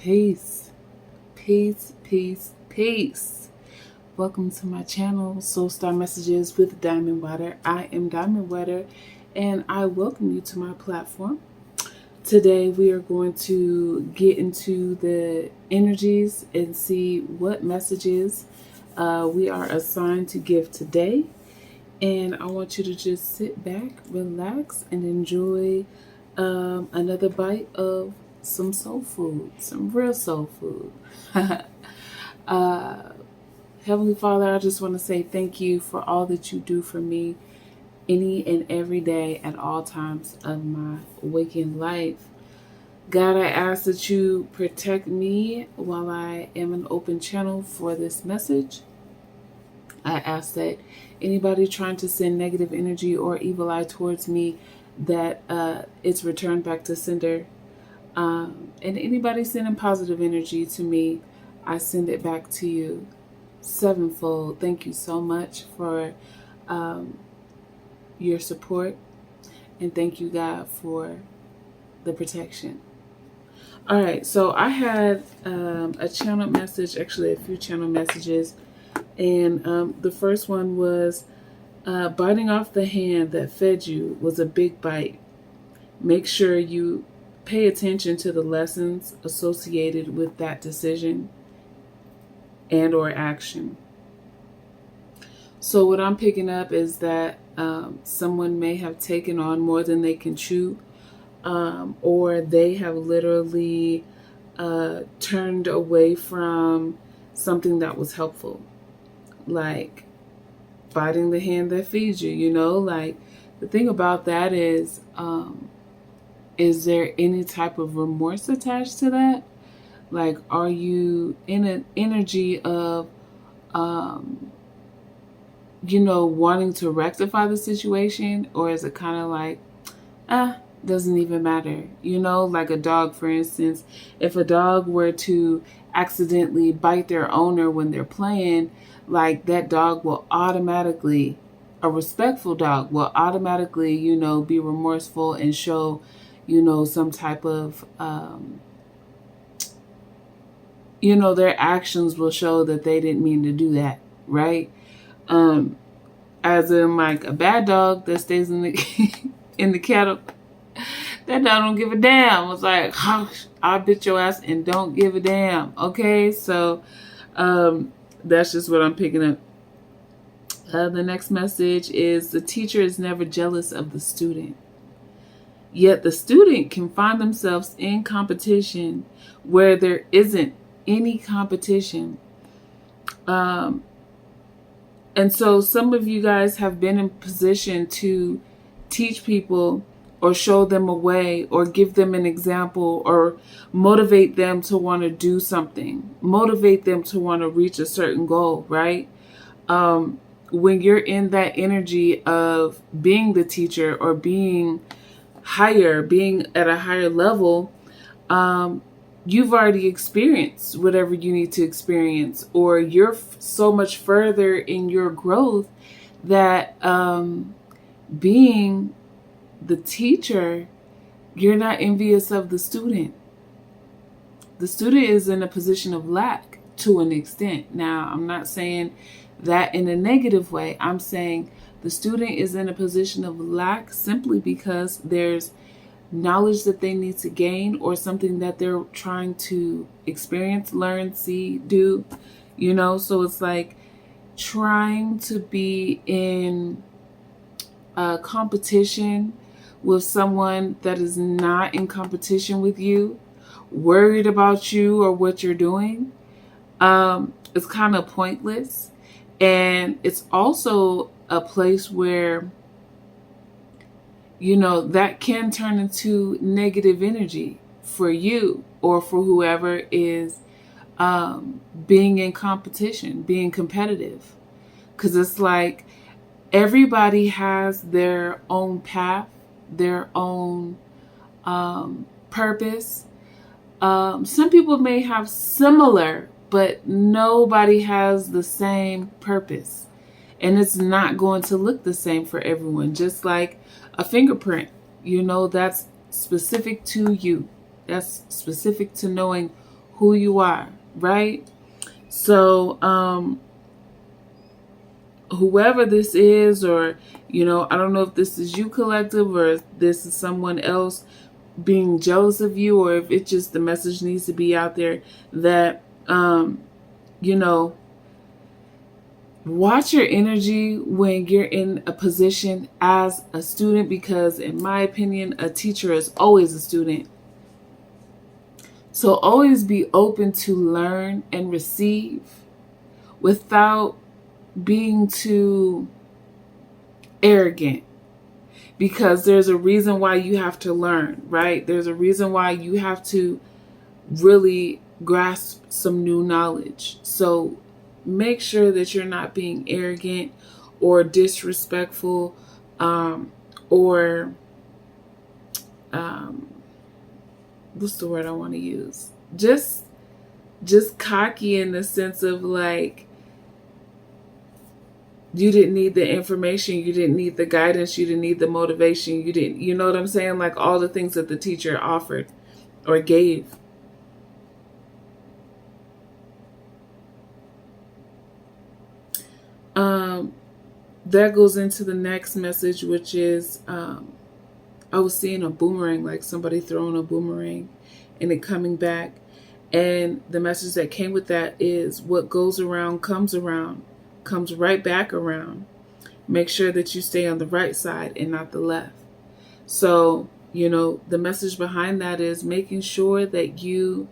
Peace, peace, peace, peace. Welcome to my channel, Soul Star Messages with Diamondwater. I am Diamondwater and I welcome you to my platform. Today we are going to get into the energies and see what messages we are assigned to give today. And I want you to just sit back, relax, and enjoy another bite of some soul food, some real soul food. Heavenly Father, I just want to say thank you for all that you do for me any and every day at all times of my waking life. God, I ask that you protect me while I am an open channel for this message. I ask that anybody trying to send negative energy or evil eye towards me, that it's returned back to sender. And anybody sending positive energy to me, I send it back to you sevenfold. Thank you so much for your support. And thank you, God, for the protection. All right, so I had a channel message, actually a few channel messages. And the first one was, biting off the hand that fed you was a big bite. Make sure you pay attention to the lessons associated with that decision and or action. So what I'm picking up is that someone may have taken on more than they can chew, or they have literally turned away from something that was helpful, like biting the hand that feeds you, you know? Like, the thing about that is there any type of remorse attached to that? Like, are you in an energy of, wanting to rectify the situation? Or is it kind of like, doesn't even matter? You know, like a dog, for instance. If a dog were to accidentally bite their owner when they're playing, like, that dog will automatically, a respectful dog will automatically, be remorseful and show, some type of, their actions will show that they didn't mean to do that, right? As in, like, a bad dog that stays in the in the kennel, that dog don't give a damn. It's like, I'll bit your ass and don't give a damn. Okay, so that's just what I'm picking up. The next message is, the teacher is never jealous of the student. Yet the student can find themselves in competition where there isn't any competition. And so some of you guys have been in position to teach people or show them a way or give them an example or motivate them to want to do something, motivate them to want to reach a certain goal, right? When you're in that energy of being the teacher or being at a higher level, you've already experienced whatever you need to experience, or you're so much further in your growth that being the teacher, you're not envious of the student. The student is in a position of lack to an extent. Now, I'm not saying that in a negative way. I'm saying the student is in a position of lack simply because there's knowledge that they need to gain or something that they're trying to experience, learn, see, do, so it's like trying to be in a competition with someone that is not in competition with you, worried about you or what you're doing. It's kind of pointless. And it's also a place where, that can turn into negative energy for you or for whoever is being in competition, being competitive. Because it's like everybody has their own path, their own purpose. Some people may have similar, but nobody has the same purpose. And it's not going to look the same for everyone. Just like a fingerprint, that's specific to you. That's specific to knowing who you are, right? So, whoever this is, or, I don't know if this is you, collective, or if this is someone else being jealous of you, or if it's just the message needs to be out there that, watch your energy when you're in a position as a student, because in my opinion, a teacher is always a student. So always be open to learn and receive without being too arrogant, because there's a reason why you have to learn, right? There's a reason why you have to really grasp some new knowledge. So make sure that you're not being arrogant or disrespectful, or what's the word I want to use? Just cocky, in the sense of like, you didn't need the information, you didn't need the guidance, you didn't need the motivation, you know what I'm saying? Like all the things that the teacher offered or gave. That goes into the next message, which is, I was seeing a boomerang, like somebody throwing a boomerang and it coming back. And the message that came with that is, what goes around, comes right back around. Make sure that you stay on the right side and not the left. So, the message behind that is making sure that you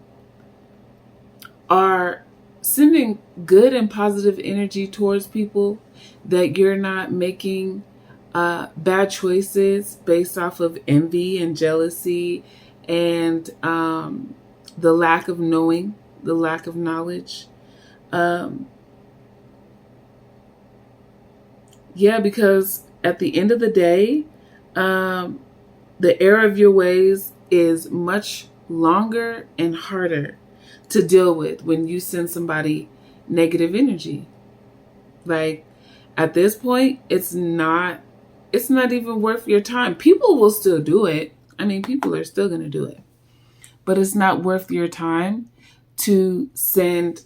are sending good and positive energy towards people, that you're not making bad choices based off of envy and jealousy and the lack of knowing, the lack of knowledge. Because at the end of the day, the error of your ways is much longer and harder to deal with when you send somebody negative energy. Like, at this point, it's not even worth your time. People will still do it. I mean, people are still going to do it. But it's not worth your time to send,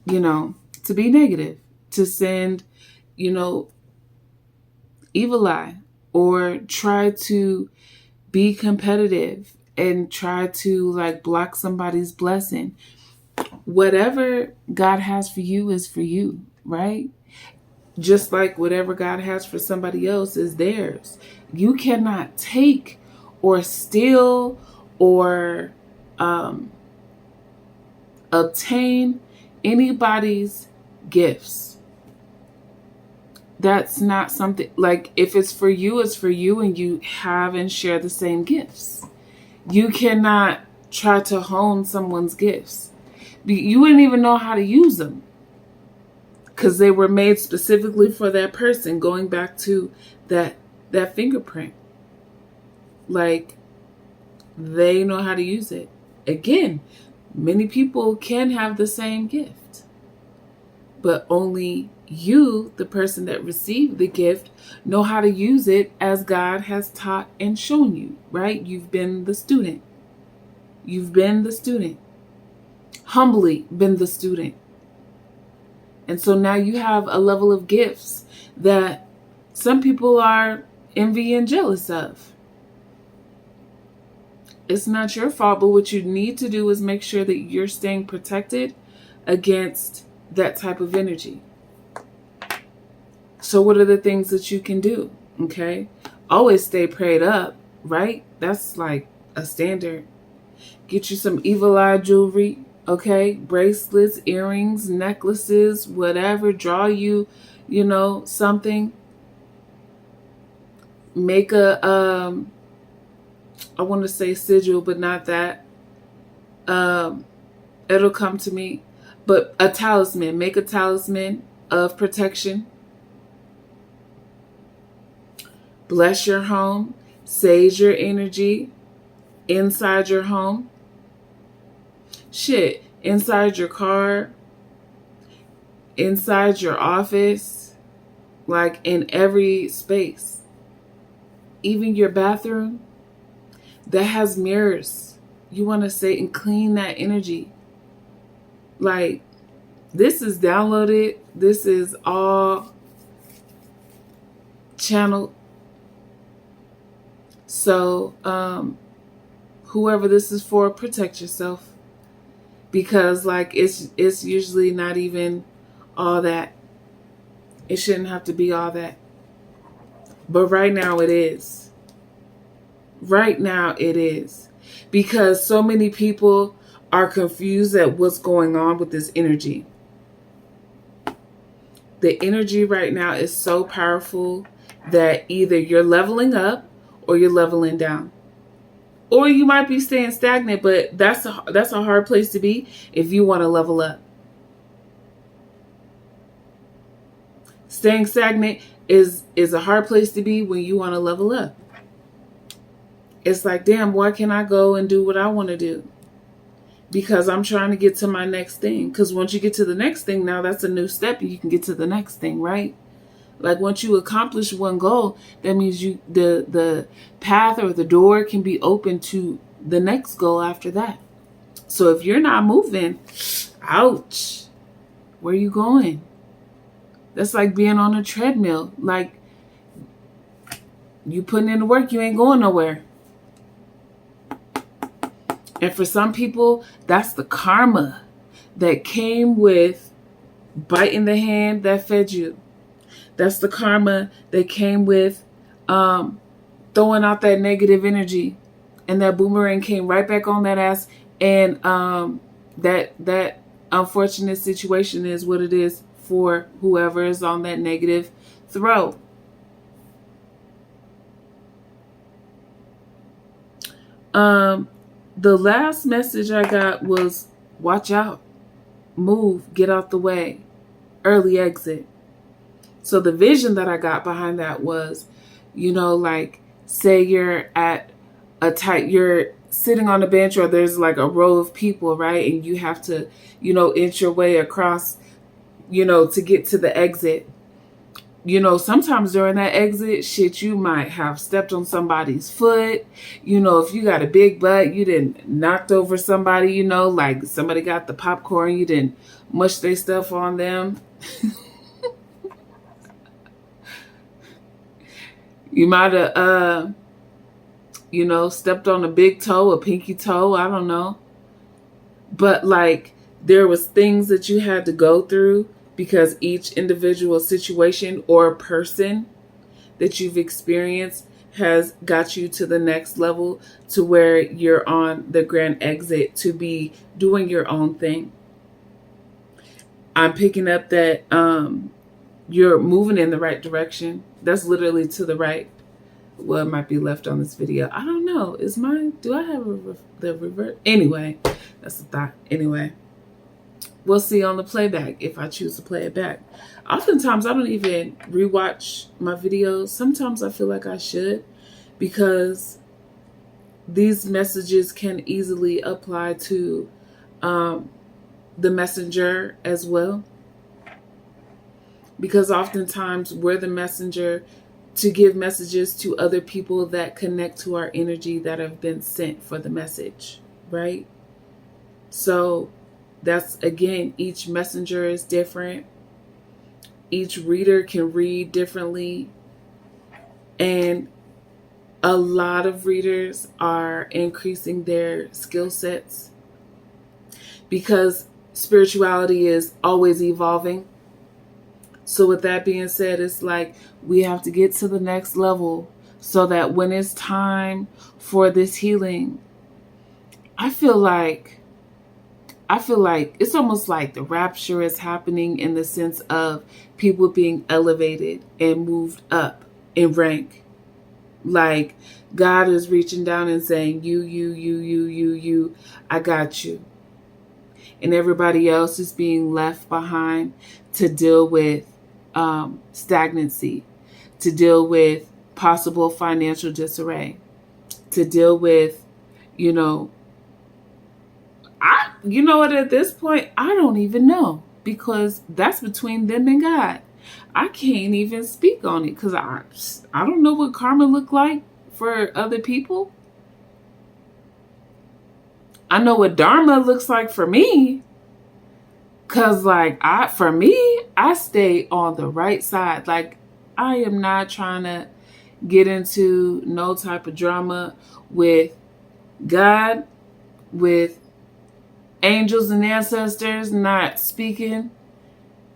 to be negative, to send, evil eye, or try to be competitive and try to like block somebody's blessing. Whatever God has for you is for you, right? Just like whatever God has for somebody else is theirs. You cannot take or steal or obtain anybody's gifts. That's not something, like, if it's for you, it's for you, and you have and share the same gifts. You cannot try to hone someone's gifts. You wouldn't even know how to use them, because they were made specifically for that person, going back to that fingerprint. Like, they know how to use it. Again, many people can have the same gift, but only you, the person that received the gift, know how to use it as God has taught and shown you, right? You've been the student. You've been the student. Humbly been the student. And so now you have a level of gifts that some people are envy and jealous of. It's not your fault, but what you need to do is make sure that you're staying protected against that type of energy. So what are the things that you can do? Okay. Always stay prayed up, right? That's like a standard. Get you some evil eye jewelry, okay? Bracelets, earrings, necklaces, whatever. Draw you, something. Make a, I want to say sigil, but not that. It'll come to me. But a talisman. Make a talisman of protection. Bless your home. Sage your energy inside your home. Shit. Inside your car. Inside your office. Like in every space. Even your bathroom that has mirrors. You want to say and clean that energy. Like, this is downloaded. This is all channeled. So, whoever this is for, protect yourself. Because, like, it's usually not even all that. It shouldn't have to be all that. But right now it is. Right now it is. Because so many people are confused at what's going on with this energy. The energy right now is so powerful that either you're leveling up or you're leveling down. Or you might be staying stagnant, but that's a hard place to be if you want to level up. Staying stagnant is a hard place to be when you want to level up. It's like, damn, why can't I go and do what I want to do? Because I'm trying to get to my next thing. Because once you get to the next thing, now that's a new step. You can get to the next thing, right? Like, once you accomplish one goal, that means the path or the door can be open to the next goal after that. So if you're not moving, ouch, where are you going? That's like being on a treadmill. Like, you putting in the work, you ain't going nowhere. And for some people, that's the karma that came with biting the hand that fed you. That's the karma that came with throwing out that negative energy. And that boomerang came right back on that ass. And that unfortunate situation is what it is for whoever is on that negative throw. The last message I got was, watch out, move, get out the way, early exit. So the vision that I got behind that was, like, say you're at you're sitting on a bench, or there's like a row of people, right? And you have to, inch your way across, to get to the exit. Sometimes during that exit, shit, you might have stepped on somebody's foot. If you got a big butt, you didn't knocked over somebody, like somebody got the popcorn, you didn't mush their stuff on them. You might have, stepped on a big toe, a pinky toe, I don't know. But, like, there was things that you had to go through because each individual situation or person that you've experienced has got you to the next level, to where you're on the grand exit to be doing your own thing. I'm picking up that you're moving in the right direction. That's literally to the right. Well, it might be left on this video. I don't know. Is mine? Do I have the revert? Anyway, that's the thought. Anyway, we'll see on the playback if I choose to play it back. Oftentimes, I don't even rewatch my videos. Sometimes I feel like I should, because these messages can easily apply to the messenger as well. Because oftentimes we're the messenger to give messages to other people that connect to our energy that have been sent for the message, right? So that's, again, each messenger is different. Each reader can read differently. And a lot of readers are increasing their skill sets, because spirituality is always evolving. So with that being said, it's like we have to get to the next level so that when it's time for this healing, I feel like it's almost like the rapture is happening, in the sense of people being elevated and moved up in rank. Like, God is reaching down and saying, you, I got you. And everybody else is being left behind to deal with stagnancy, to deal with possible financial disarray, to deal with, at this point, I don't even know, because that's between them and God. I can't even speak on it, because I don't know what karma look like for other people. I know what dharma looks like for me, Cause like for me, I stay on the right side. Like I am not trying to get into no type of drama with God, with angels and ancestors not speaking.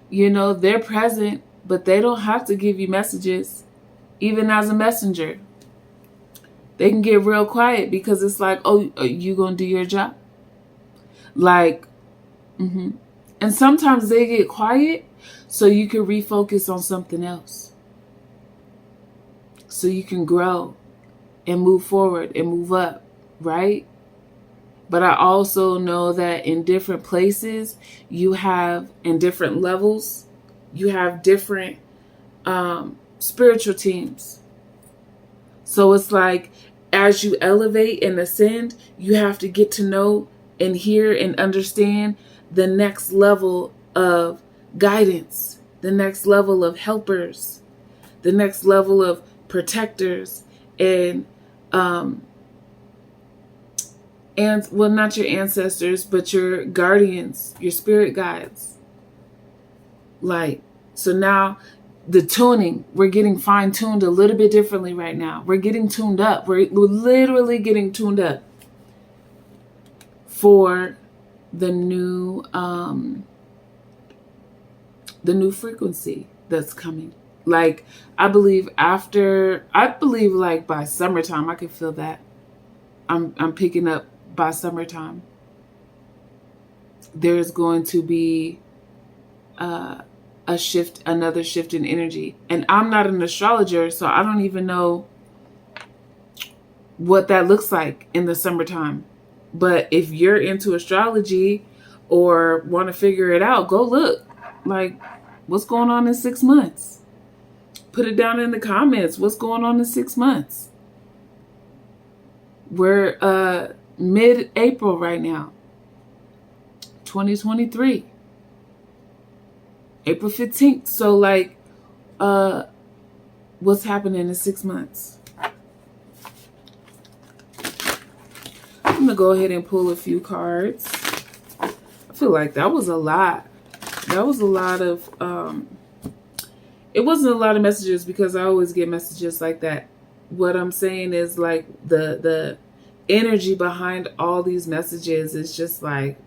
You know, they're present, but they don't have to give you messages, even as a messenger. They can get real quiet because it's like, oh, are you going to do your job? Like, and sometimes they get quiet so you can refocus on something else. So you can grow and move forward and move up, right? But I also know that in different places, you have, in different levels, you have different spiritual teams. So it's like, as you elevate and ascend, you have to get to know and hear and understand the next level of guidance, the next level of helpers, the next level of protectors, and well, not your ancestors, but your guardians, your spirit guides. Like, so now the tuning, we're getting fine-tuned a little bit differently right now. We're getting tuned up. We're literally getting tuned up for the new frequency that's coming. Like, I believe like by summertime, I can feel that. I'm picking up by summertime. There's going to be another shift in energy. And I'm not an astrologer, so I don't even know what that looks like in the summertime. But if you're into astrology or want to figure it out, go look. Like, what's going on in 6 months? Put it down in the comments. What's going on in 6 months? We're mid-April right now. 2023. April 15th. So like, what's happening in 6 months? I'm going to go ahead and pull a few cards. I feel like that was a lot. That was a lot of, it wasn't a lot of messages because I always get messages like that. What I'm saying is like the energy behind all these messages is just like,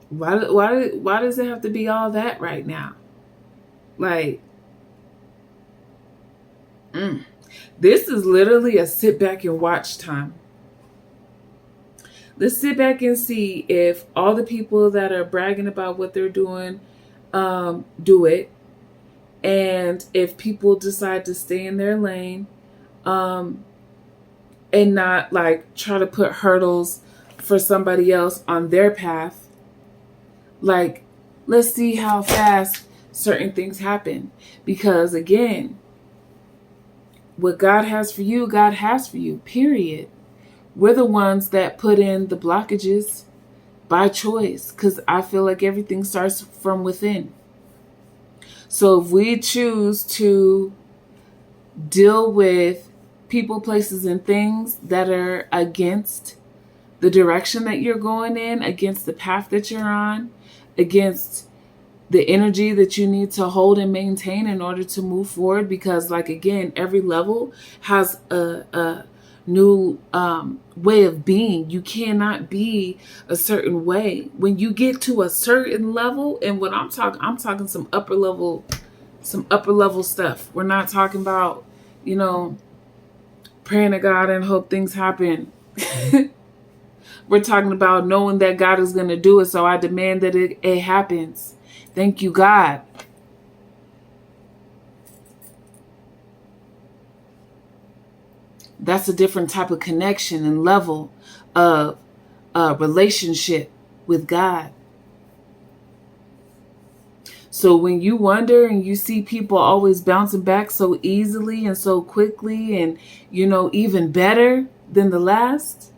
why does it have to be all that right now? Like, this is literally a sit back and watch time. Let's sit back and see if all the people that are bragging about what they're doing do it. And if people decide to stay in their lane and not like try to put hurdles for somebody else on their path. Like, let's see how fast certain things happen. Because again, what God has for you, God has for you, period. We're the ones that put in the blockages by choice, because I feel like everything starts from within. So if we choose to deal with people, places, and things that are against the direction that you're going in, against the path that you're on, against the energy that you need to hold and maintain in order to move forward, because like, again, every level has a new way of being. You cannot be a certain way. When you get to a certain level, and what I'm talking some upper level stuff. We're not talking about, praying to God and hope things happen. We're talking about knowing that God is going to do it, so I demand that it happens. Thank you, God. That's a different type of connection and level of relationship with God. So when you wonder and you see people always bouncing back so easily and so quickly and, even better than the last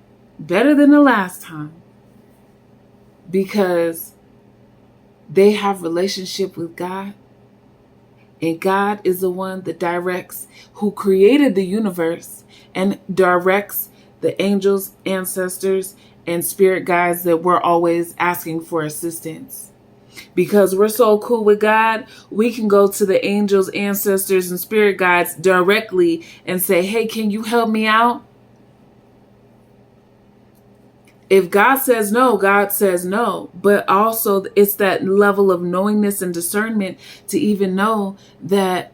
time, because they have relationship with God, and God is the one that directs, who created the universe and directs the angels, ancestors, and spirit guides that we're always asking for assistance. Because we're so cool with God, we can go to the angels, ancestors, and spirit guides directly and say, hey, can you help me out? If God says no, God says no. But also it's that level of knowingness and discernment to even know that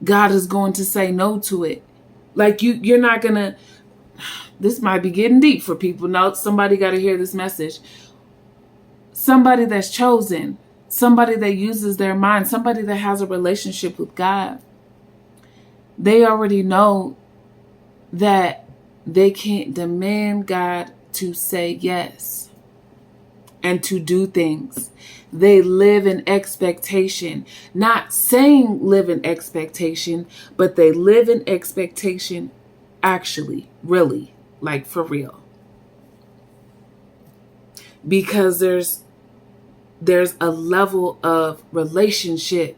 God is going to say no to it. Like you're not going to, this might be getting deep for people. No, somebody got to hear this message. Somebody that's chosen, somebody that uses their mind, somebody that has a relationship with God, they already know that they can't demand God to say yes and to do things. They live in expectation, not saying live in expectation, but they live in expectation actually, really, like for real. Because there's a level of relationship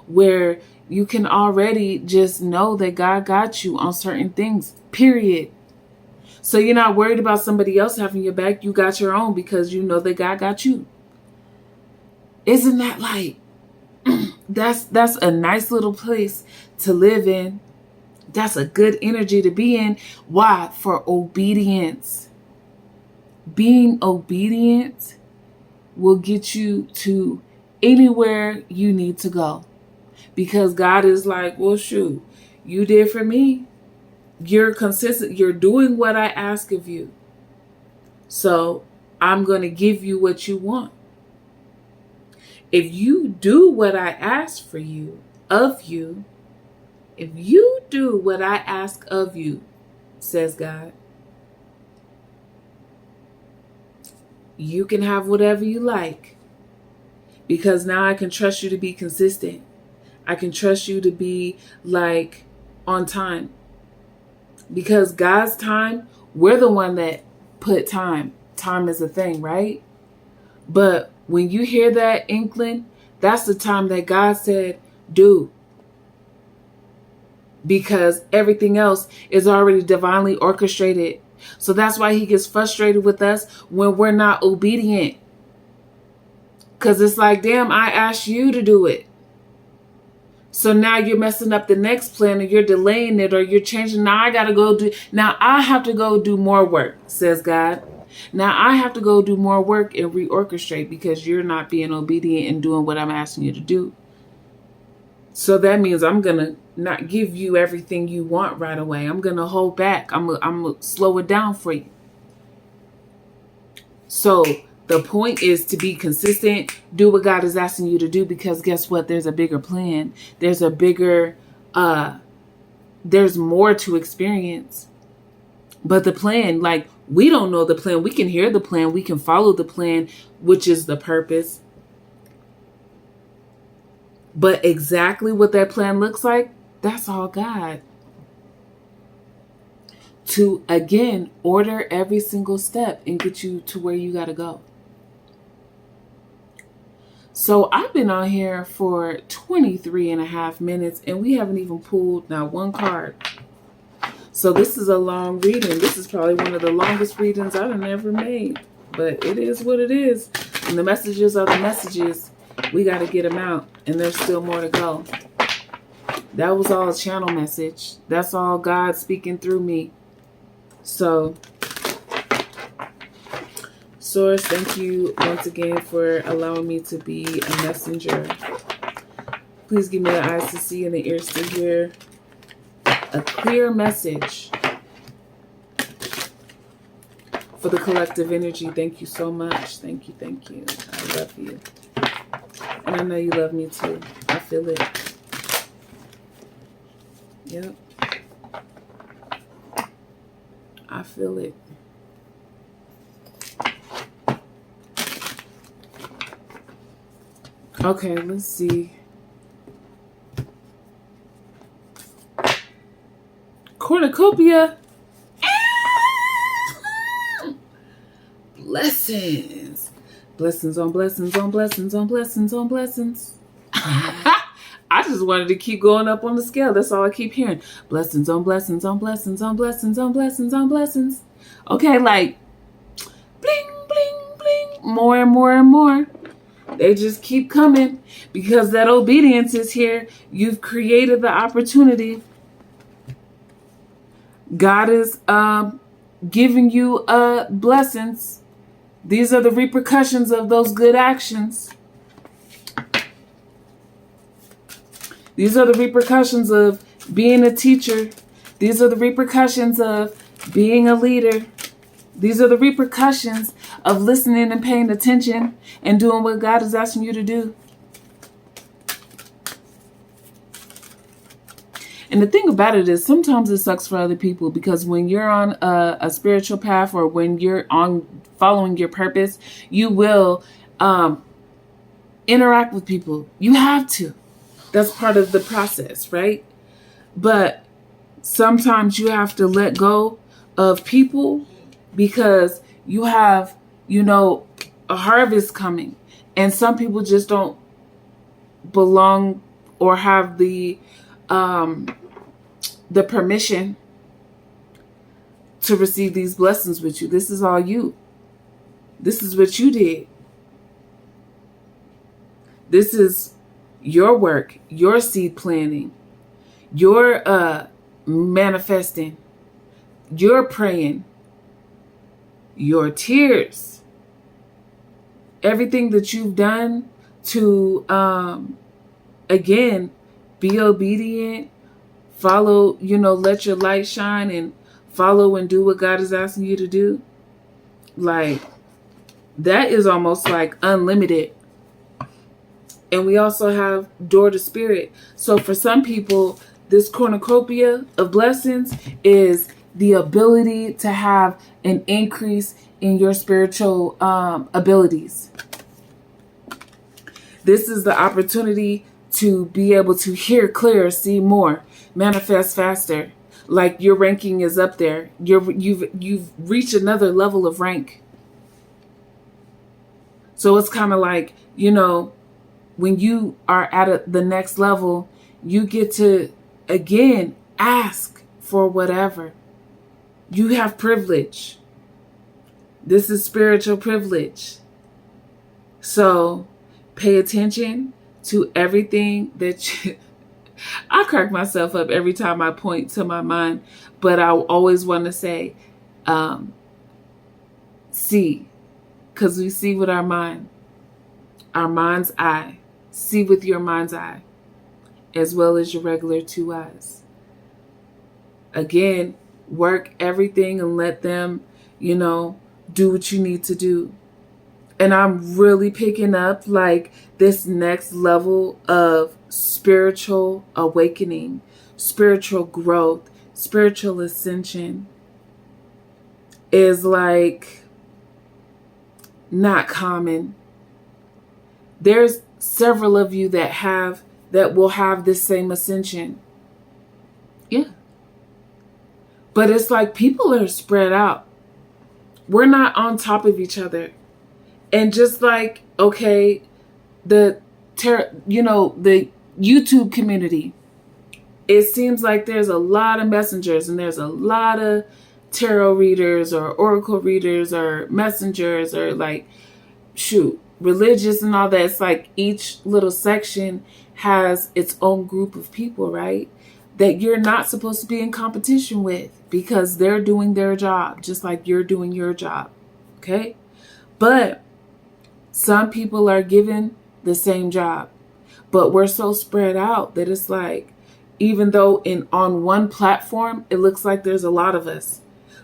where you can already just know that God got you on certain things, period. So you're not worried about somebody else having your back. You got your own because you know that God got you. Isn't that like, that's a nice little place to live in. That's a good energy to be in. Why? For obedience. Being obedient will get you to anywhere you need to go. Because God is like, well, shoot, you did for me. You're consistent. You're doing what I ask of you. So I'm going to give you what you want. If you do what I ask for you, of you, if you do what I ask of you, says God, you can have whatever you like. Because now I can trust you to be consistent. I can trust you to be like on time. Because God's time, we're the one that put time. Time is a thing, right? But when you hear that inkling, that's the time that God said, do. Because everything else is already divinely orchestrated. So that's why he gets frustrated with us when we're not obedient. Because it's like, damn, I asked you to do it. So now you're messing up the next plan, or you're delaying it, or you're changing. Now I have to go do more work, says God. Now I have to go do more work and reorchestrate because you're not being obedient and doing what I'm asking you to do. So that means I'm going to not give you everything you want right away. I'm going to hold back. I'm going to slow it down for you. So the point is to be consistent, do what God is asking you to do, because guess what? There's a bigger plan. There's a bigger, there's more to experience. But the plan, like, we don't know the plan. We can hear the plan. We can follow the plan, which is the purpose. But exactly what that plan looks like, that's all God. To, again, order every single step and get you to where you got to go. So I've been on here for 23 and a half minutes and we haven't even pulled not one card. So this is a long reading. This is probably one of the longest readings I've ever made. But it is what it is. And the messages are the messages. We got to get them out. And there's still more to go. That was all a channel message. That's all God speaking through me. So, Source, thank you once again for allowing me to be a messenger. Please give me the eyes to see and the ears to hear a clear message for the collective energy. Thank you so much. Thank you. Thank you. I love you. And I know you love me too. I feel it. Yep. I feel it. Okay, let's see. Cornucopia. Blessings. Blessings on blessings on blessings on blessings on blessings. I I just wanted to keep going up on the scale. That's all I keep hearing. Blessings on blessings on blessings on blessings on blessings on blessings. Okay, like bling, bling, bling. More and more and more. They just keep coming because that obedience is here. You've created the opportunity. God is giving you blessings. These are the repercussions of those good actions. These are the repercussions of being a teacher. These are the repercussions of being a leader. These are the repercussions of listening and paying attention and doing what God is asking you to do. And the thing about it is sometimes it sucks for other people, because when you're on a spiritual path, or when you're on following your purpose, you will interact with people. You have to. That's part of the process, right? But sometimes you have to let go of people because you have, a harvest coming. And some people just don't belong or have the permission to receive these blessings with you. This is all you. This is what you did. This is your work, your seed planting, your manifesting, your praying, your tears, everything that you've done to, again, be obedient, follow, let your light shine and follow and do what God is asking you to do. Like, that is almost like unlimited. And we also have door to spirit. So for some people, this cornucopia of blessings is the ability to have an increase in your spiritual abilities. This is the opportunity to be able to hear clearer, see more, manifest faster. Like your ranking is up there. You've reached another level of rank. So it's kind of like, when you are at the next level, you get to, again, ask for whatever. You have privilege. This is spiritual privilege. So pay attention to everything that you... I crack myself up every time I point to my mind, but I always want to say, see, because we see with our mind's eye. See with your mind's eye, as well as your regular two eyes. Again, work everything and let them, do what you need to do. And I'm really picking up like this next level of spiritual awakening, spiritual growth, spiritual ascension is like not common. There's several of you that will have this same ascension. Yeah. But it's like people are spread out. We're not on top of each other. And just like, okay, the YouTube community, it seems like there's a lot of messengers and there's a lot of tarot readers or oracle readers or messengers or like, religious and all that. It's like each little section has its own group of people, right? That you're not supposed to be in competition with because they're doing their job just like you're doing your job. Okay? But some people are given the same job. But we're so spread out that it's like, even though on one platform, it looks like there's a lot of us.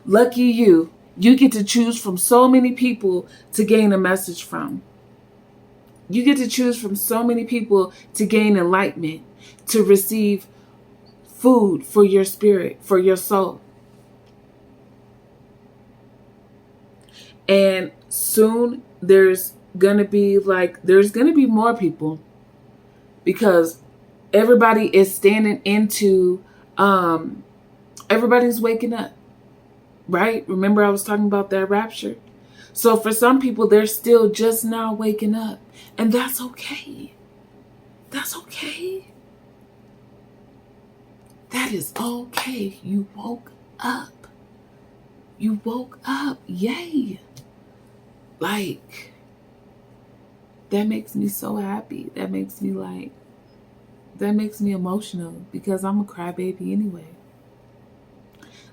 Lucky you get to choose from so many people to gain a message from. You get to choose from so many people to gain enlightenment, to receive food for your spirit, for your soul. And soon there's going to be more people because everybody is standing into, everybody's waking up, right? Remember I was talking about that rapture? So for some people, they're still just now waking up. And that's okay. That's okay. That is okay. You woke up. You woke up. Yay. Like, that makes me so happy. That makes me emotional because I'm a crybaby anyway.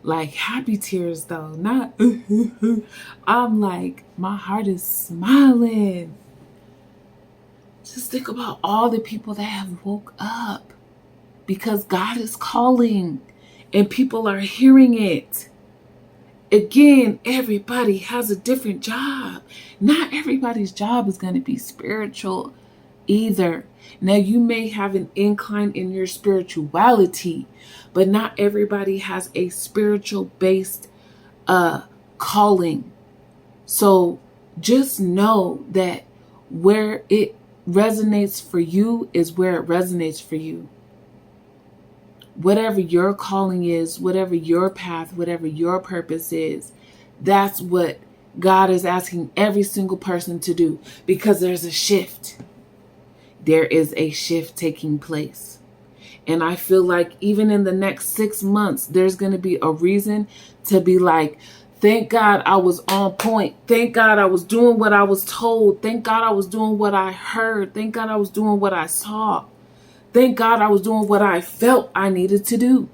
Like, happy tears though, not I'm like, my heart is smiling. Just think about all the people that have woke up because God is calling and people are hearing it. Again, everybody has a different job. Not everybody's job is going to be spiritual either. Now, you may have an incline in your spirituality, but not everybody has a spiritual based calling. So just know that where it resonates for you is where it resonates for you. Whatever your calling is, whatever your path, whatever your purpose is, that's what God is asking every single person to do, because there's a shift. There is a shift taking place. And I feel like even in the next 6 months, there's going to be a reason to be like, thank God I was on point. Thank God I was doing what I was told. Thank God I was doing what I heard. Thank God I was doing what I saw. Thank God I was doing what I felt I needed to do.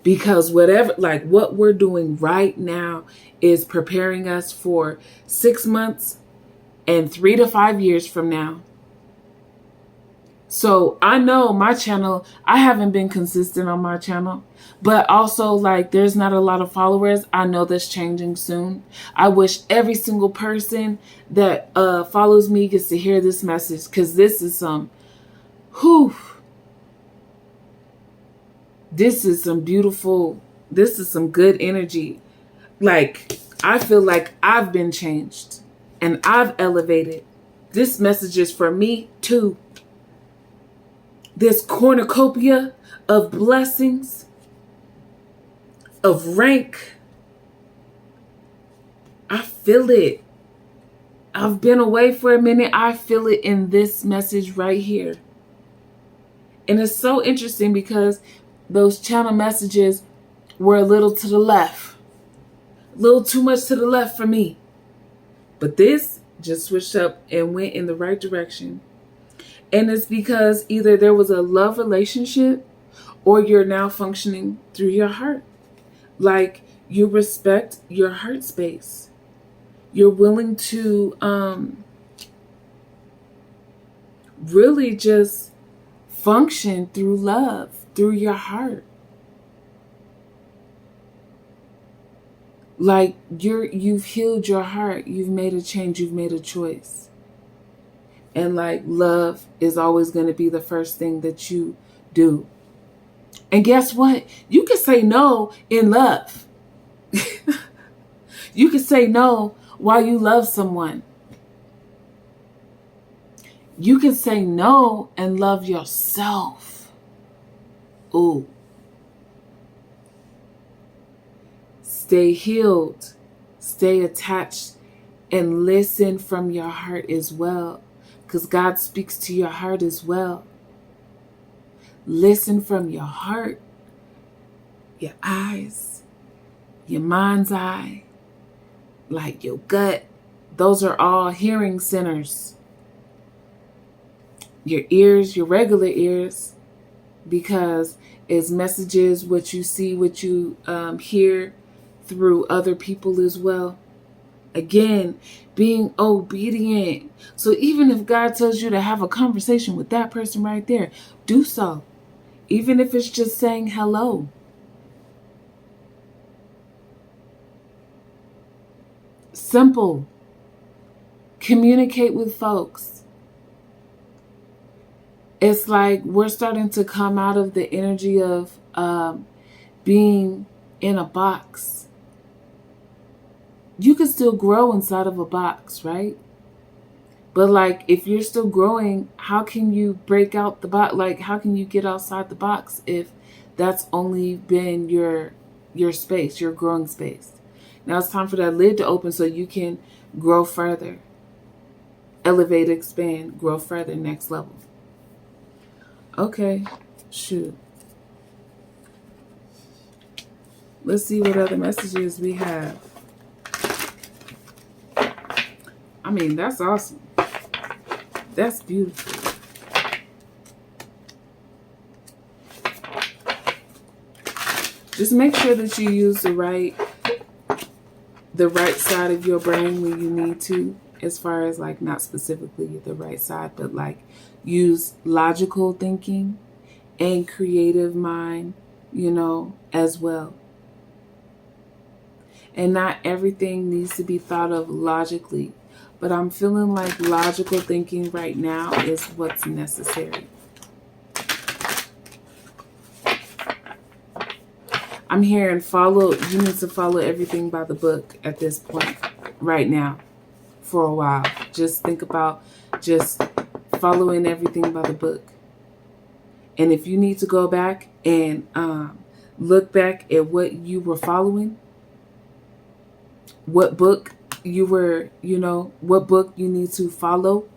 Because whatever, like what we're doing right now is preparing us for 6 months and 3 to 5 years from now. So I know my channel, I haven't been consistent on my channel, but also like there's not a lot of followers. I know that's changing soon. I wish every single person that follows me gets to hear this message, because this is some, this is some beautiful, this is some good energy. Like, I feel like I've been changed and I've elevated. This message is for me too. This cornucopia of blessings, of rank, I feel it. I've been away for a minute. I feel it in this message right here. And it's so interesting because those channel messages were a little to the left. A little too much to the left for me. But this just switched up and went in the right direction. And it's because either there was a love relationship or you're now functioning through your heart. Like, you respect your heart space. You're willing to really just function through love, through your heart. Like, you've healed your heart. You've made a change. You've made a choice. And like, love is always going to be the first thing that you do. And guess what? You can say no in love. You can say no while you love someone. You can say no and love yourself. Ooh. Stay healed. Stay attached. And listen from your heart as well. Because God speaks to your heart as well. Listen from your heart, your eyes, your mind's eye, like your gut. Those are all hearing centers. Your ears, your regular ears, because it's messages, what you see, what you hear through other people as well. Again, being obedient. So even if God tells you to have a conversation with that person right there, do so. Even if it's just saying hello. Simple. Communicate with folks. It's like we're starting to come out of the energy of being in a box. You can still grow inside of a box, right? But like, if you're still growing, how can you break out the box? Like, how can you get outside the box if that's only been your space, your growing space? Now it's time for that lid to open so you can grow further. Elevate, expand, grow further, next level. Okay, shoot. Let's see what other messages we have. I mean, that's awesome. That's beautiful. Just make sure that you use the right side of your brain when you need to, as far as like not specifically the right side, but like use logical thinking and creative mind, as well. And not everything needs to be thought of logically, but I'm feeling like logical thinking right now is what's necessary. I'm hearing you need to follow everything by the book at this point, right now, for a while. Just think about just following everything by the book. And if you need to go back and look back at what you were following, what book you were, what book you need to follow,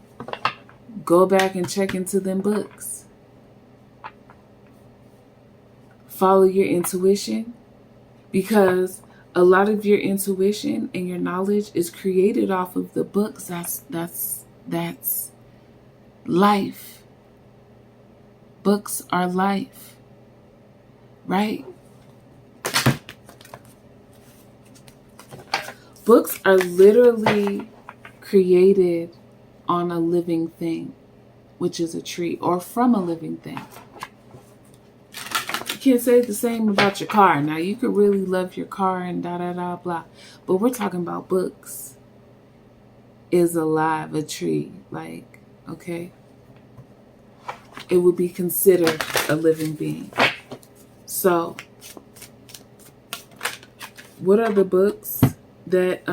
go back and check into them books. Follow your intuition, because a lot of your intuition and your knowledge is created off of the books. That's life. Books are life, right? Books are literally created on a living thing, which is a tree, or from a living thing. You can't say the same about your car. Now, you could really love your car and blah, but we're talking about books. Is alive, a tree, like, okay? It would be considered a living being. So, what are the books that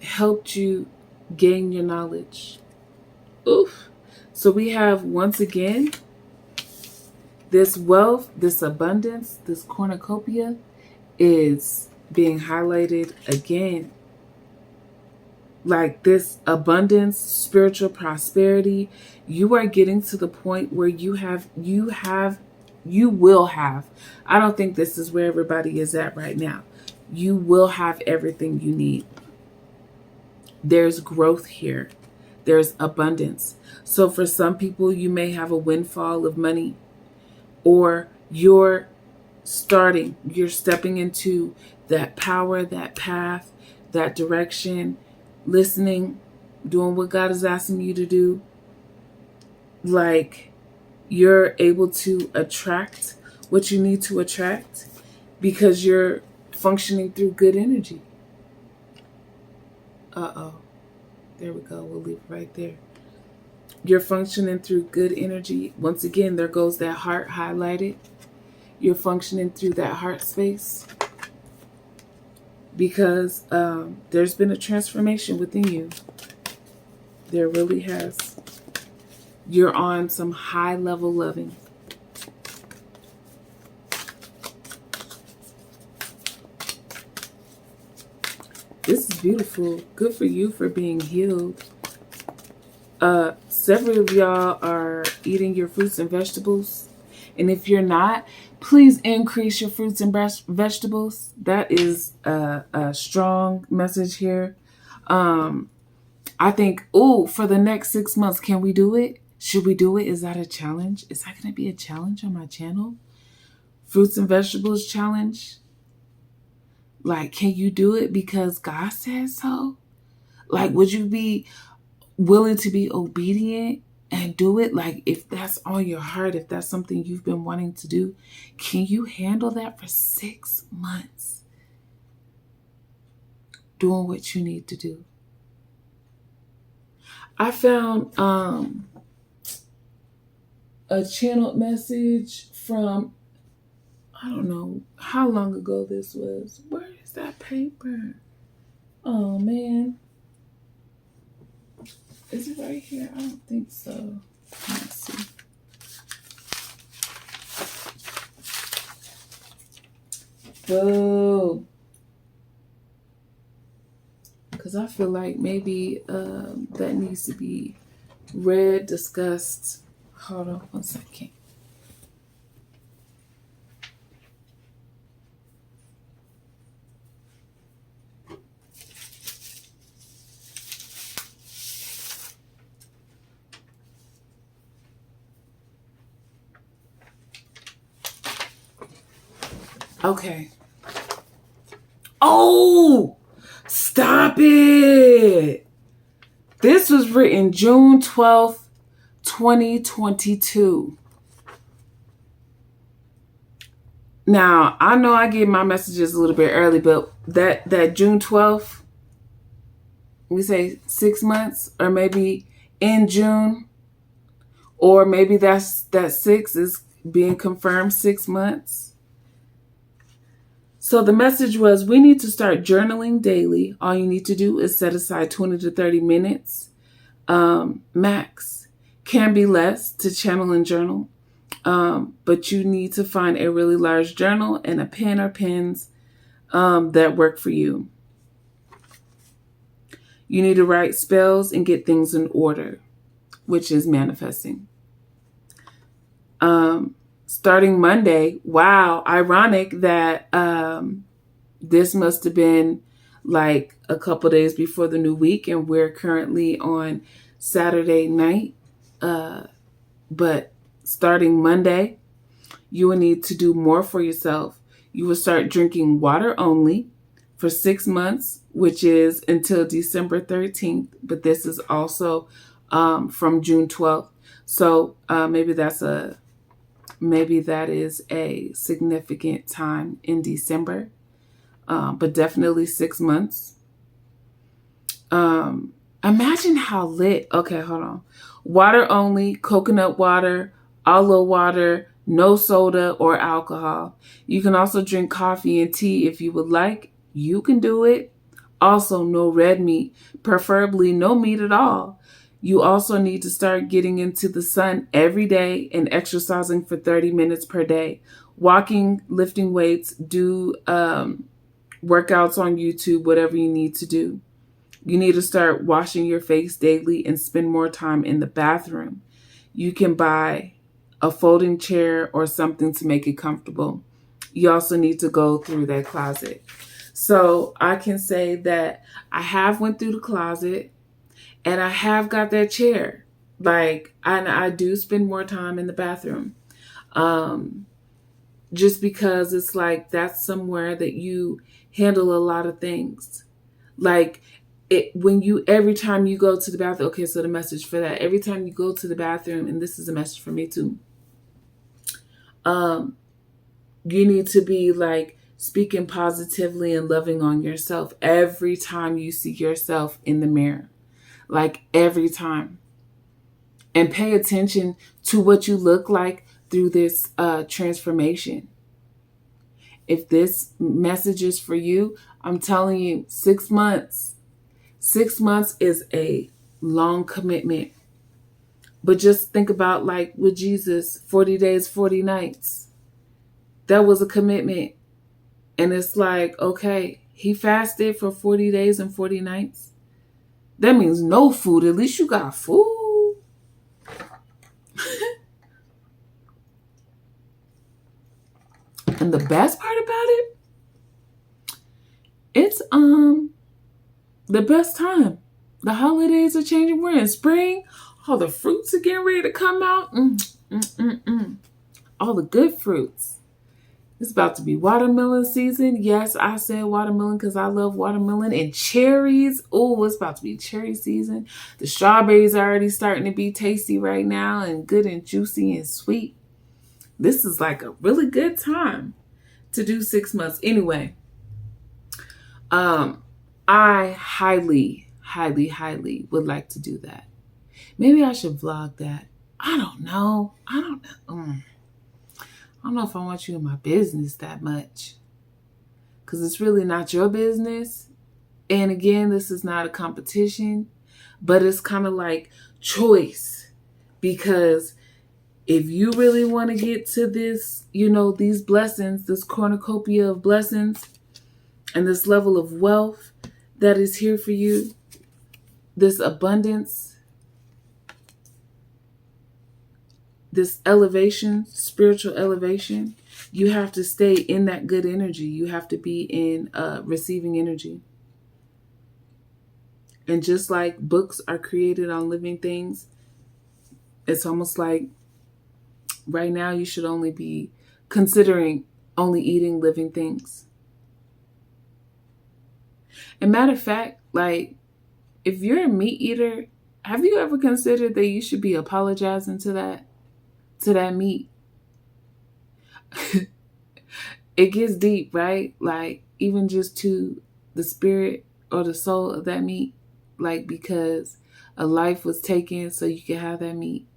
helped you gain your knowledge? Oof. So we have, once again, this wealth, this abundance, this cornucopia is being highlighted again. Like this abundance, spiritual prosperity, you are getting to the point where you will have. I don't think this is where everybody is at right now. You will have everything you need. There's growth here. There's abundance. So for some people, you may have a windfall of money, or you're stepping into that power, that path, that direction, listening, doing what God is asking you to do. Like, you're able to attract what you need to attract because you're functioning through good energy. There we go. We'll leave it right there. You're functioning through good energy. Once again, there goes that heart highlighted. You're functioning through that heart space because there's been a transformation within you. There really has. You're on some high level loving. This is beautiful. Good for you for being healed. Several of y'all are eating your fruits and vegetables. And if you're not, please increase your fruits and vegetables. That is a strong message here. I think, for the next 6 months, can we do it? Should we do it? Is that a challenge? Is that going to be a challenge on my channel? Fruits and vegetables challenge? Like, can you do it because God says so? Like, would you be willing to be obedient and do it? Like, if that's on your heart, if that's something you've been wanting to do, can you handle that for 6 months? Doing what you need to do. I found a channeled message from, I don't know how long ago this was. Where is that paper? Oh, man. Is it right here? I don't think so. Let's see. Boo. Because I feel like maybe that needs to be read, discussed. Hold on 1 second. Okay. Oh, stop it. This was written June 12th, 2022. Now, I know I get my messages a little bit early, but that June 12th, we say 6 months, or maybe in June, or maybe that 6 is being confirmed 6 months. So the message was, we need to start journaling daily. All you need to do is set aside 20 to 30 minutes max. Can be less to channel and journal. But you need to find a really large journal and a pen or pens that work for you. You need to write spells and get things in order, which is manifesting. Starting Monday, wow, ironic that this must have been like a couple days before the new week, and we're currently on Saturday night. But starting Monday, you will need to do more for yourself. You will start drinking water only for 6 months, which is until December 13th. But this is also from June 12th. So maybe that is a significant time in December, but definitely 6 months. Imagine how lit. Okay, hold on. Water only, coconut water, aloe water, no soda or alcohol. You can also drink coffee and tea if you would like. You can do it. Also, no red meat, preferably no meat at all. You also need to start getting into the sun every day and exercising for 30 minutes per day. Walking, lifting weights, do workouts on YouTube, whatever you need to do. You need to start washing your face daily and spend more time in the bathroom. You can buy a folding chair or something to make it comfortable. You also need to go through that closet. So I can say that I have went through the closet and I have got that chair. And I do spend more time in the bathroom. Just because it's like that's somewhere that you handle a lot of things. Like every time you go to the bathroom, okay, so the message for that, every time you go to the bathroom, and this is a message for me too, you need to be like speaking positively and loving on yourself every time you see yourself in the mirror, like every time. And pay attention to what you look like through this transformation. If this message is for you, I'm telling you, 6 months. 6 months is a long commitment. But just think about, like with Jesus, 40 days, 40 nights. That was a commitment. And it's like, okay, he fasted for 40 days and 40 nights. That means no food. At least you got food. And the best part about it, it's the best time. The holidays are changing. We're in spring. All the fruits are getting ready to come out. All the good fruits. It's about to be watermelon season. Yes, I said watermelon because I love watermelon. And cherries. Oh, it's about to be cherry season. The strawberries are already starting to be tasty right now and good and juicy and sweet. This is like a really good time to do 6 months. Anyway, I highly, highly, highly would like to do that. Maybe I should vlog that. I don't know. I don't know if I want you in my business that much, because it's really not your business. And again, this is not a competition, but it's kind of like choice, because if you really want to get to this, these blessings, this cornucopia of blessings and this level of wealth that is here for you, this abundance, this elevation, spiritual elevation, you have to stay in that good energy. You have to be in receiving energy. And just like books are created on living things, it's almost like right now you should only be considering only eating living things. And matter of fact, like, if you're a meat eater, have you ever considered that you should be apologizing to that meat? It gets deep, right? Like, even just to the spirit or the soul of that meat, like, because a life was taken so you could have that meat.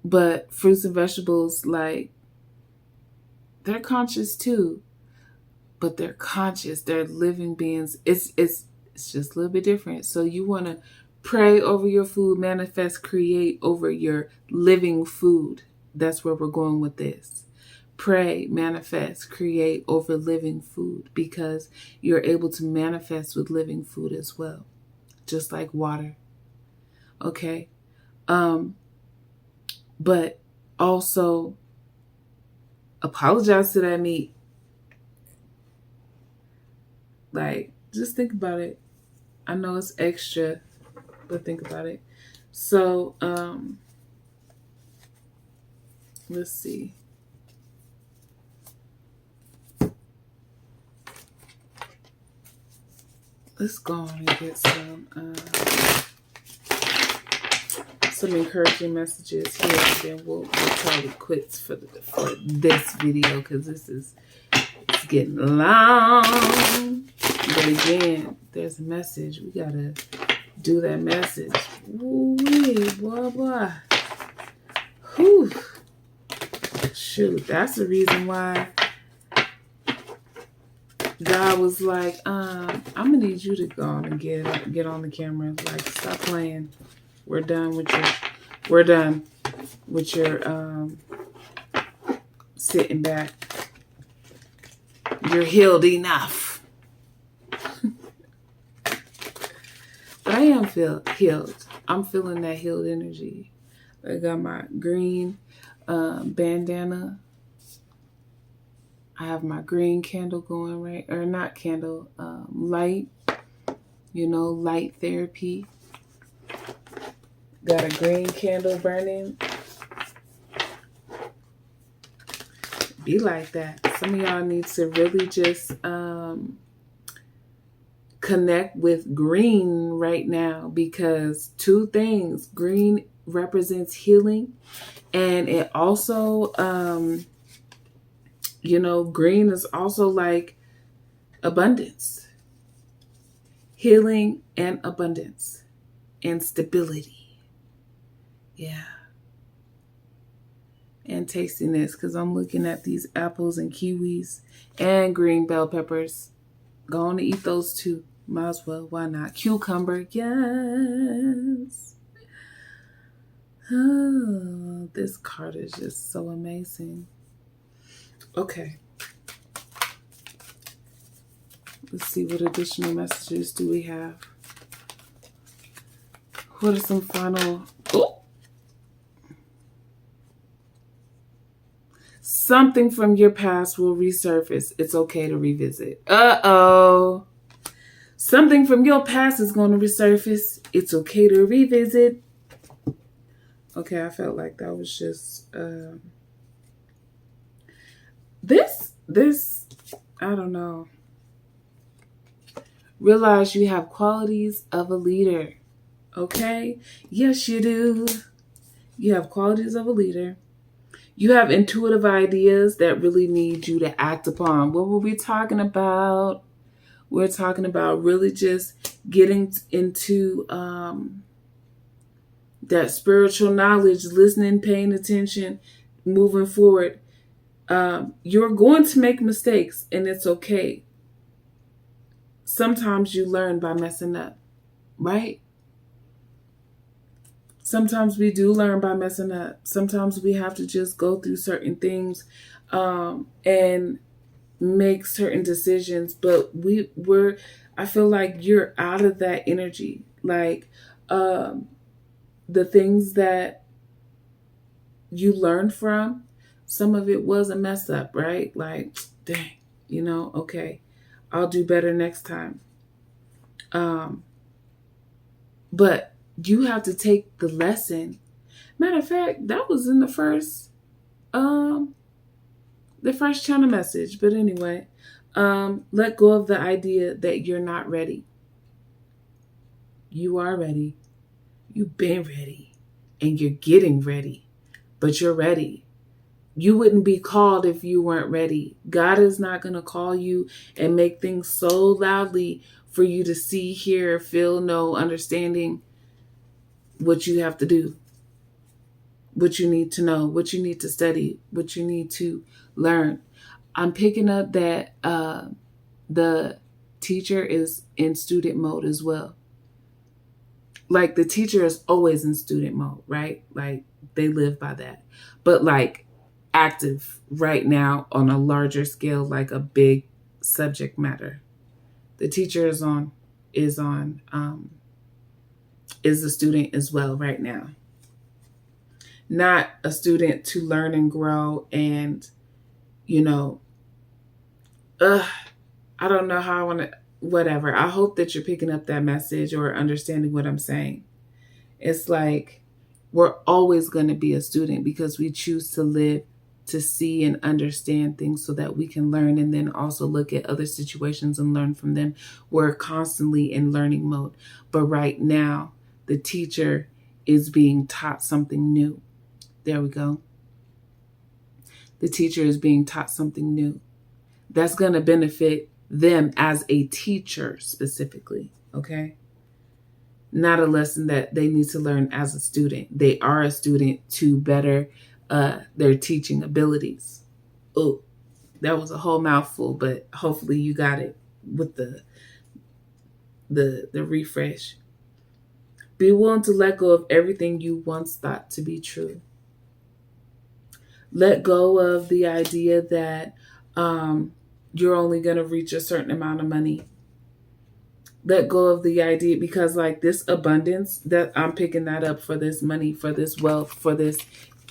But fruits and vegetables, like, they're conscious too, but they're conscious. They're living beings. It's just a little bit different. So you want to pray over your food, manifest, create over your living food. That's where we're going with this. Pray, manifest, create over living food, because you're able to manifest with living food as well, just like water. Okay? But also apologize to that meat. Like, just think about it. I know it's extra, but think about it. So, let's see. Let's go on and get some encouraging messages here, and then we'll call it quits for this video, because it's getting long. But again, there's a message. We gotta do that message. Ooh-wee, boy. Whew. Shoot, that's the reason why God was like, I'm gonna need you to go on and get on the camera. Like, stop playing. We're done with your sitting back. You're healed enough. But I am healed. I'm feeling that healed energy. I got my green bandana. I have my green candle going, right? Or not candle, light. Light therapy. Got a green candle burning. Be like that. Some of y'all need to really just connect with green right now, because two things. Green represents healing, and it also green is also like abundance, healing, and abundance, and stability. Yeah. And tastiness, because I'm looking at these apples and kiwis and green bell peppers. Go on to eat those too. Might as well. Why not? Cucumber. Yes. Oh, this card is just so amazing. Okay. Let's see, what additional messages do we have? What are some final... Oh! Something from your past will resurface. It's okay to revisit. Uh-oh. Something from your past is going to resurface. It's okay to revisit. Okay, I felt like that was just... This, I don't know. Realize you have qualities of a leader. Okay? Yes, you do. You have qualities of a leader. You have intuitive ideas that really need you to act upon. What were we talking about? We're talking about really just getting into that spiritual knowledge, listening, paying attention, moving forward. You're going to make mistakes, and it's okay. Sometimes you learn by messing up, right? Sometimes we do learn by messing up. Sometimes we have to just go through certain things and make certain decisions. But I feel like you're out of that energy. Like the things that you learned from, some of it was a mess up, right? Like, dang, okay, I'll do better next time. But you have to take the lesson Matter of fact, that was in the first channel message. But anyway, let go of the idea that you're not ready. You are ready. You've been ready. And you're getting ready. But you're ready. You wouldn't be called if you weren't ready. God is not going to call you and make things so loudly for you to see, hear, feel, know, understanding what you have to do, what you need to know, what you need to study, what you need to learn. I'm picking up that the teacher is in student mode as well. Like the teacher is always in student mode, right? Like they live by that. But like active right now on a larger scale, like a big subject matter. The teacher is a student as well right now. Not a student to learn and grow and, I don't know how I want to, whatever. I hope that you're picking up that message or understanding what I'm saying. It's like we're always going to be a student because we choose to live to see and understand things so that we can learn and then also look at other situations and learn from them. We're constantly in learning mode. But right now, the teacher is being taught something new. There we go. The teacher is being taught something new. That's going to benefit them as a teacher specifically, okay? Not a lesson that they need to learn as a student. They are a student to better their teaching abilities. Oh, that was a whole mouthful, but hopefully you got it with the refresh. Be willing to let go of everything you once thought to be true. Let go of the idea that you're only going to reach a certain amount of money. Let go of the idea because like this abundance that I'm picking that up for this money, for this wealth, for this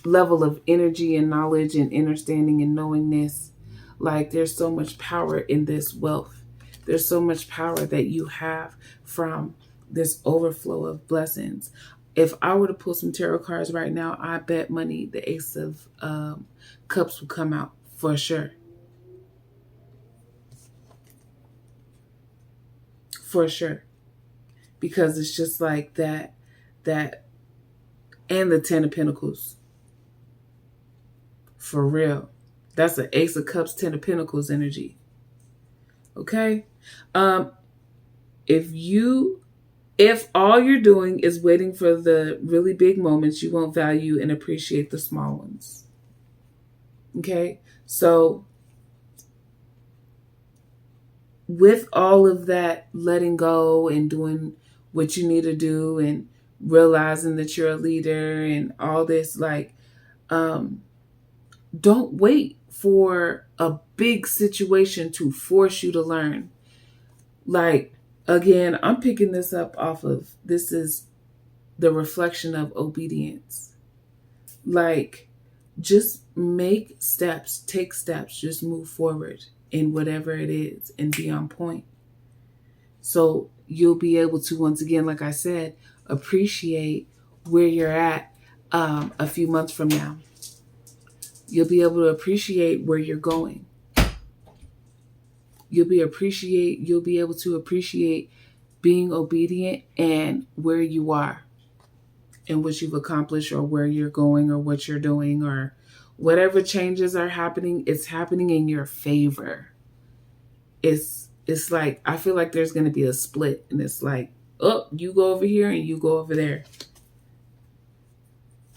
level of energy and knowledge and understanding and knowingness. Like there's so much power in this wealth. There's so much power that you have from this overflow of blessings. If I were to pull some tarot cards right now, I bet money the Ace of Cups will come out for sure. For sure. Because it's just like that and the 10 of Pentacles. For real. That's an Ace of Cups, 10 of Pentacles energy. Okay? If all you're doing is waiting for the really big moments, you won't value and appreciate the small ones. Okay? So with all of that letting go and doing what you need to do and realizing that you're a leader and all this, like, don't wait for a big situation to force you to learn. Like, again, I'm picking this up off of, this is the reflection of obedience. Like, just make steps, take steps, just move forward in whatever it is and be on point. So you'll be able to, once again, like I said, appreciate where you're at a few months from now. You'll be able to appreciate where you're going. You'll be able to appreciate being obedient and where you are and what you've accomplished or where you're going or what you're doing or whatever changes are happening, it's happening in your favor. It's like, I feel like there's going to be a split and it's like, oh, you go over here and you go over there.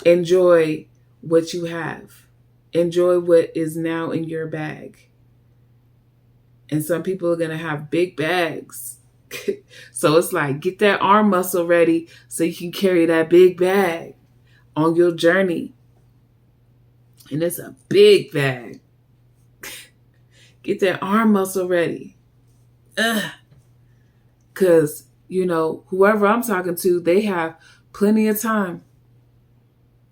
Enjoy what you have. Enjoy what is now in your bag. And some people are going to have big bags. So it's like, get that arm muscle ready so you can carry that big bag on your journey. And it's a big bag. Get that arm muscle ready. Because, whoever I'm talking to, they have plenty of time.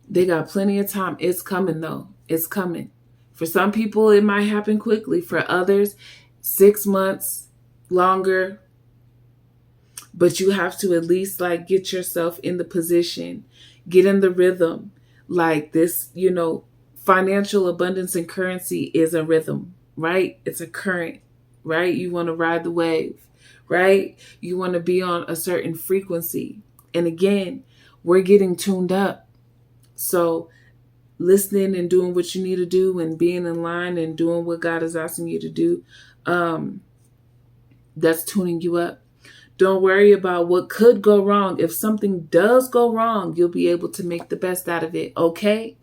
They got plenty of time. It's coming, though. It's coming. For some people, it might happen quickly. For others, 6 months, longer. But you have to at least get yourself in the position, get in the rhythm, Like this, financial abundance and currency is a rhythm, right? It's a current, right? You want to ride the wave, right? You want to be on a certain frequency. And again, we're getting tuned up. So listening and doing what you need to do and being in line and doing what God is asking you to do, that's tuning you up. Don't worry about what could go wrong. If something does go wrong, you'll be able to make the best out of it, okay?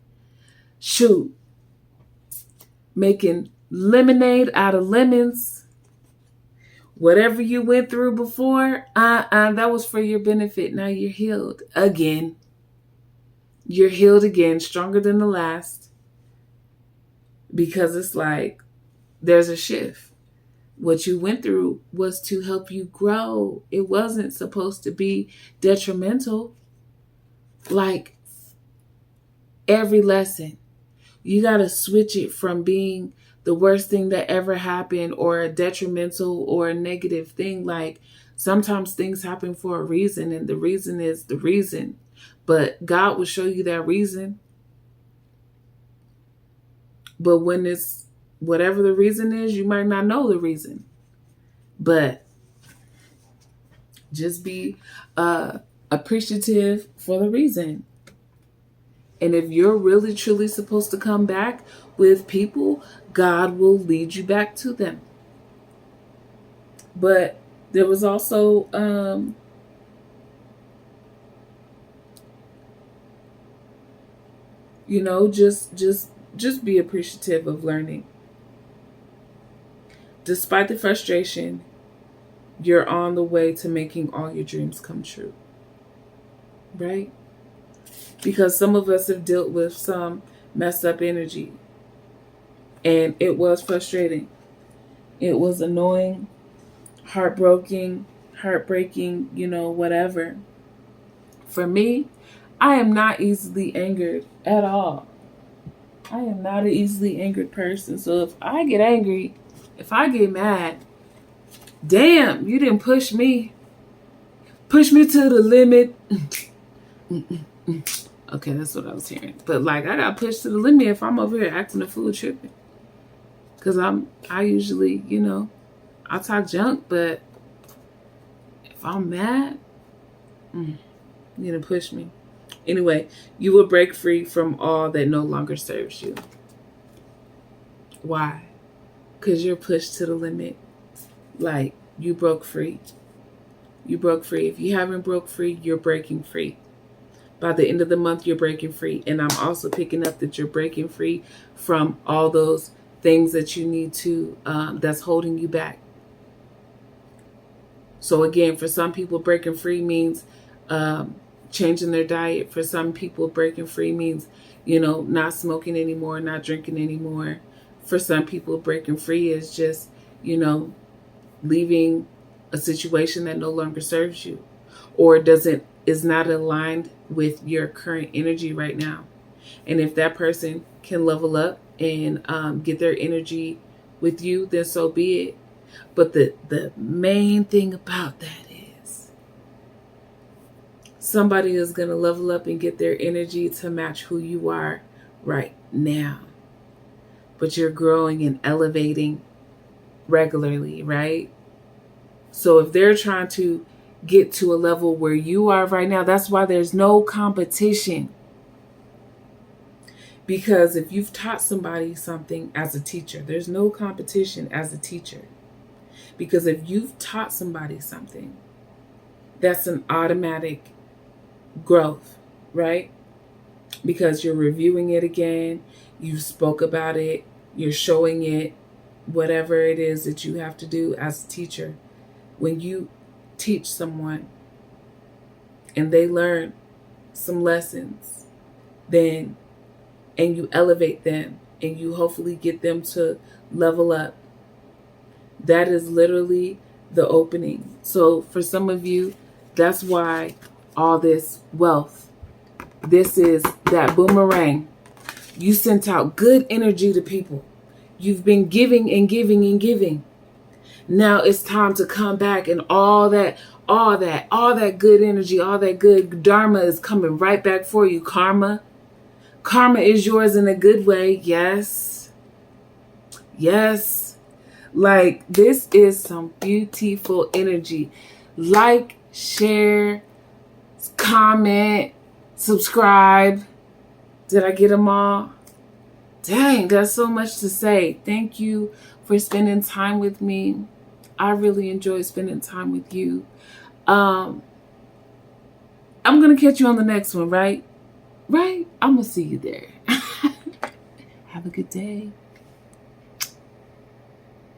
Shoot. Making lemonade out of lemons. Whatever you went through before, that was for your benefit. Now you're healed again. You're healed again, stronger than the last. Because it's like there's a shift. What you went through was to help you grow. It wasn't supposed to be detrimental. Like every lesson, you got to switch it from being the worst thing that ever happened or a detrimental or a negative thing. Like sometimes things happen for a reason, and the reason is the reason. But God will show you that reason. But when it's whatever the reason is, you might not know the reason. But just be appreciative for the reason. And if you're really truly supposed to come back with people, God will lead you back to them. But there was also just be appreciative of learning. Despite the frustration, you're on the way to making all your dreams come true. Right? Because some of us have dealt with some messed up energy. And it was frustrating. It was annoying, heartbreaking, whatever. For me, I am not easily angered at all. I am not an easily angered person. So if I get angry, if I get mad, damn, you didn't push me. Push me to the limit. Okay, that's what I was hearing. But like, I got pushed to the limit if I'm over here acting a fool tripping. Because I usually, I talk junk, but if I'm mad, you didn't push me. Anyway, you will break free from all that no longer serves you. Why? Because you're pushed to the limit. Like, you broke free. You broke free. If you haven't broke free, you're breaking free. By the end of the month, you're breaking free. And I'm also picking up that you're breaking free from all those things that you need to, that's holding you back. So again, for some people, breaking free means changing their diet. For some people, breaking free means, not smoking anymore, not drinking anymore. For some people, breaking free is just, leaving a situation that no longer serves you or is not aligned with your current energy right now. And if that person can level up and get their energy with you, then so be it. But the main thing about that is somebody is going to level up and get their energy to match who you are right now. But you're growing and elevating regularly, right? So if they're trying to get to a level where you are right now, that's why there's no competition. Because if you've taught somebody something as a teacher, there's no competition as a teacher. Because if you've taught somebody something, that's an automatic growth, right? Because you're reviewing it again, you spoke about it, you're showing it, whatever it is that you have to do as a teacher. When you teach someone and they learn some lessons, and you elevate them and you hopefully get them to level up, that is literally the opening. So for some of you, that's why all this wealth, this is that boomerang. You sent out good energy to people. You've been giving and giving and giving. Now it's time to come back, and all that good energy, all that good dharma is coming right back for you. Karma, Karma is yours in a good way. Yes. Yes. Like, this is some beautiful energy. Like, share, comment, subscribe. Did I get them all? Dang, that's so much to say. Thank you for spending time with me. I really enjoy spending time with you. I'm going to catch you on the next one, right? Right? I'm going to see you there. Have a good day.